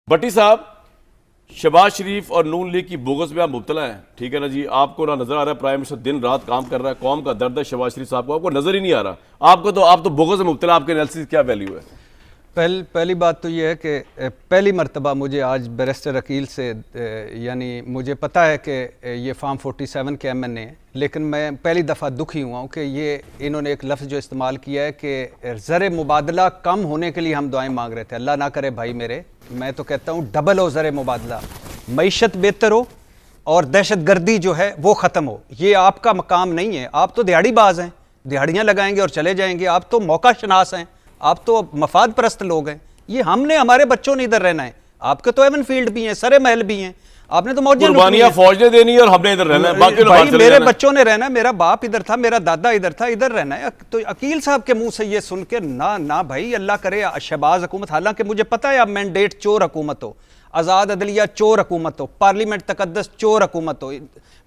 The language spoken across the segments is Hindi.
भट्टी साहब, शहबाज शरीफ और नून लीग की बोगस में आप मुब्तला हैं, ठीक है ना जी। आपको ना नजर आ रहा है प्राइम मिनिस्टर दिन रात काम कर रहा है, कौम का दर्द है शहबाज शरीफ साहब को, आपको नजर ही नहीं आ रहा। आप तो बोगस में मुब्तला, आपके एनालिसिस क्या वैल्यू है? पहली बात तो ये है कि पहली मर्तबा मुझे आज बैरिस्टर अकील से यानी मुझे पता है कि ये फार्म 47 के MNA हैं, लेकिन मैं पहली दफ़ा दुखी हुआ हूँ कि ये इन्होंने एक लफ्ज़ जो इस्तेमाल किया है कि ज़र मुबादला कम होने के लिए हम दुआएं मांग रहे थे। अल्लाह ना करे भाई मेरे, मैं तो कहता हूँ डबल हो ज़र मुबादला, मईशत बेहतर हो और दहशत गर्दी जो है वो ख़त्म हो। ये आपका मकाम नहीं है। आप तो दिहाड़ीबाज हैं, दिहाड़ियाँ लगाएंगे और चले जाएंगे। आप तो मौका शनास हैं, आप तो मफाद परस्त लोग हैं। ये हमारे बच्चों ने इधर रहना है। आपके तो एवन फील्ड भी हैं, सरे महल भी हैं, आपने तो मौजें कुर्बानियां फौज ने देनी है और हमने इधर रहना है। बाकी भाई मेरे बच्चों ने रहना है, मेरा बाप इधर था, मेरा दादा इधर था, इधर रहना है। तो अकील साहब के मुंह से ये सुन के ना भाई, अल्लाह करे शहबाज हुकूमत, हालांकि मुझे पता है आप मैंडेट चोर हुकूमत हो, आज़ाद अदलिया चोर हुकूमत हो, पार्लियामेंट तकद्दस चोर हुकूमत हो,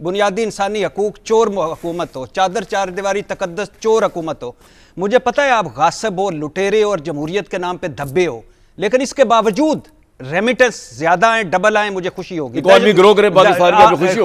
बुनियादी इंसानी हकूक चोर हुकूमत हो, चादर चार दीवारी तकद्दस चोर हुकूमत हो। मुझे पता है आप गासिब हो, लुटेरे और जमहूरियत के नाम पे धब्बे हो, लेकिन इसके बावजूद रेमिटेंस ज्यादा आए, डबल आए, मुझे खुशी होगी।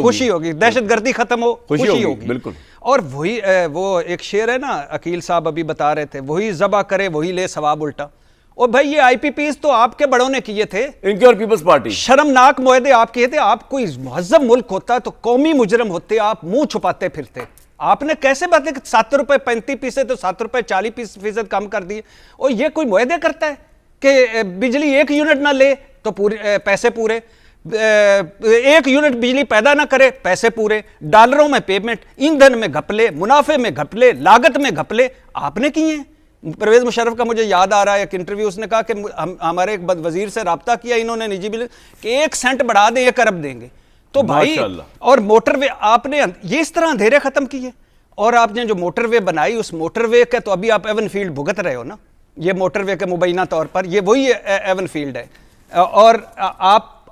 खुशी होगी, दहशत गर्दी खत्म हो, खुशी होगी बिल्कुल। और वही वो एक शेर है ना, अकील साहब अभी बता रहे थे, वही ज़बा करे वही ले सवाब उल्टा। और भाई ये IPPs तो आपके बड़ों ने किए थे, इनके और पीपल्स पार्टी शर्मनाक मुआहदे आप किए थे। आप कोई महज़ब मुल्क होता तो कौमी मुजरम होते, आप मुंह छुपाते फिरते। आपने कैसे बातें कि 7 रुपए 35 पैसे तो 7 रुपए 40% कम कर दिए। और ये कोई मुआहदे करता है कि बिजली 1 यूनिट ना ले तो पूरे पैसे पूरे, 1 यूनिट बिजली पैदा ना करे पैसे पूरे, डॉलरों में पेमेंट, ईंधन में घपले, मुनाफे में घपले, लागत में घपले आपने किए हैं। परवेज मुशर्रफ का मुझे याद आ रहा है एक इंटरव्यू, उसने कहा कि हमारे एक वजीर से रब्ता किया इन्होंने निजी बिल कि 1 सेंट बढ़ा दें 1 अरब देंगे। तो भाई और मोटरवे आपने ये इस तरह अंधेरे खत्म किए। और आपने जो मोटरवे बनाई, उस मोटरवे के तो अभी आप एवन फील्ड भुगत रहे हो ना, ये मोटरवे के मुबैना तौर पर ये वही एवन फील्ड है। और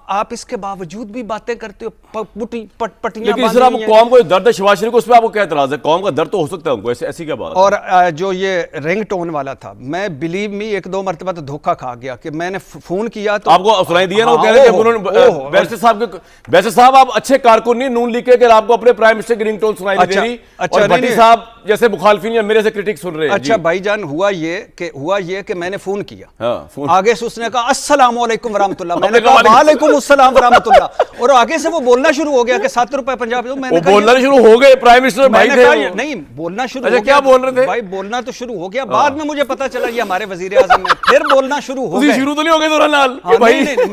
आप इसके बावजूद भी बातें करते हो, पटियां। लेकिन आप कौम को दर्द है शहबाज शरीफ को, उस पर आपको क्या एतराज है? कौम का दर्द तो हो सकता है उनको, ऐसी क्या बात? और जो ये रिंग टोन वाला था, मैं बिलीव मी 1-2 मरतबा तो धोखा खा गया कि मैंने फोन किया तो आपको सुनाई दिया ना, वो कह रहे थे बैरिस्टर साहब आप अच्छे कारकुन नहीं नून लीग के, आपको अपने प्राइम मिनिस्टर की रिंग टोन सुनाई नहीं दे रही। और भट्टी साहब जैसे मुखालफिन या मेरे से क्रिटिक सुन रहे हैं। अच्छा भाईजान, हुआ ये कि मैंने फोन किया, आगे से उसने कहा अस्सलाम वालेकुम वरहमतुल्लाह, मैंने कहा वालेकुम अस्सलाम वरहमतुल्लाह, और आगे से वो बोलना शुरू हो गया कि 7 रुपए 50। मैंने बोलना शुरू हो गए प्राइम मिनिस्टर भाई थे, नहीं बोलना शुरू हो गया। क्या बोल रहे थे भाई? बोलना तो शुरू हो गया, बाद में मुझे पता चला ये हमारे वजीर आज़म है, फिर बोलना शुरू हो गया। शुरू तो नहीं हो गया मैंने